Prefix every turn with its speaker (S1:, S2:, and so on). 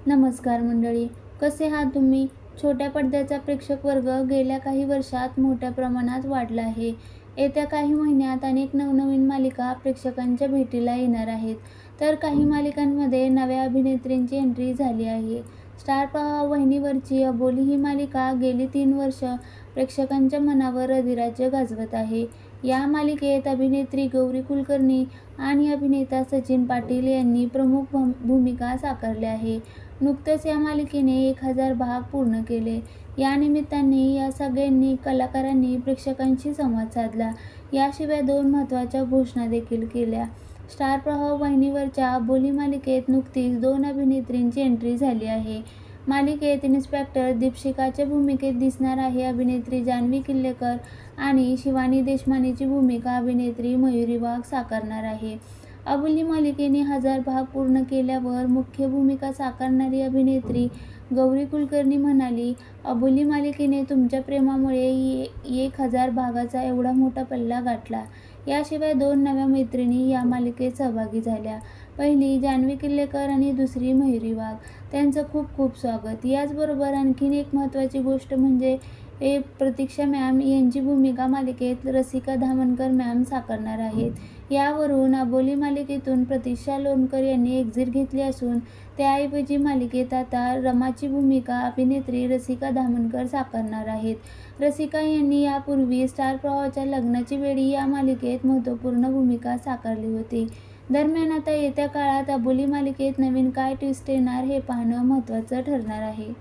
S1: नमस्कार मंडळी, कसे आहात तुम्ही? छोट्या पडद्याचा प्रेक्षक वर्ग गेल्या काही वर्षात मोठ्या प्रमाणात वाढला आहे. येत्या काही महिन्यात अनेक नवनवीन मालिका प्रेक्षकांच्या भेटीला येणार आहेत. तर काही मालिकांमध्ये नव्या अभिनेत्रींची एंट्री झाली आहे. स्टार प्रवाह वाहिनीवरची अबोली ही मालिका गेली 3 वर्ष प्रेक्षकांच्या मनावर अधिराज्य गाजवत आहे. या मालिकेत अभिनेत्री गौरी कुलकर्णी आणि अभिनेता सचिन पाटील यांनी प्रमुख भूमिका साकारल्या आहे. नुकतेच या मालिकेने 1000 भाग पूर्ण केले. या निमित्ताने या सगळ्यांनी कलाकारांनी प्रेक्षकांशी संवाद साधला. याशिवाय 2 महत्त्वाच्या घोषणा देखील केल्या. स्टार प्रवाह वाहिनीवरच्या अबोली मालिकेत नुकतीच 2 अभिनेत्रींची एंट्री झाली आहे. मालिकेत इन्स्पेक्टर दीपशिखाच्या भूमिकेत दिसणार आहे अभिनेत्री जान्हवी किल्लेकर आणि शिवानी देशमानेची भूमिका अभिनेत्री मयुरी वाघ साकारणार आहे. अबोली मालिकेने 1000 भाग पूर्ण केल्यावर मुख्य भूमिका साकारणारी अभिनेत्री गौरी कुलकर्णी म्हणाली, अबोली मालिकेने तुमच्या प्रेमामुळे 1000 भागाचा एवढा मोठा पल्ला गाठला. याशिवाय 2 नव्या मैत्रिणी या मालिकेत सहभागी झाल्या. पहिली जान्हवी किल्लेकर आणि दुसरी मयुरी वाघ. त्यांचं खूप खूप स्वागत. याचबरोबर आणखीन एक महत्त्वाची गोष्ट म्हणजे प्रतीक्षा मॅम यांची भूमिका मालिकेत रसिका धामणकर मॅम साकारणार आहेत. यावरून अबोली मालिकेतून प्रतीक्षा लोणकर यांनी एक्झिट घेतली असून त्याऐवजी मालिकेत आता रमाची भूमिका अभिनेत्री रसिका धामणकर साकारणार आहेत. रसिका यांनी यापूर्वी स्टार प्रवाहाच्या लग्नाची वेळी या मालिकेत महत्त्वपूर्ण भूमिका साकारली होती. दरम्यान आता येत्या काळात अबोली मालिकेत नवीन काय ट्विस्ट येणार हे पाहणं महत्त्वाचं ठरणार आहे.